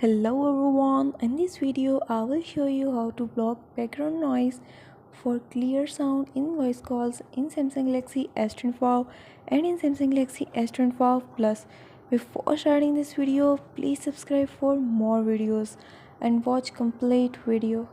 Hello everyone, in this video I will show you how to block background noise for clear sound in voice calls in Samsung Galaxy S25 and in Samsung Galaxy S25 Plus. Before starting this video, please subscribe for more videos and watch complete video.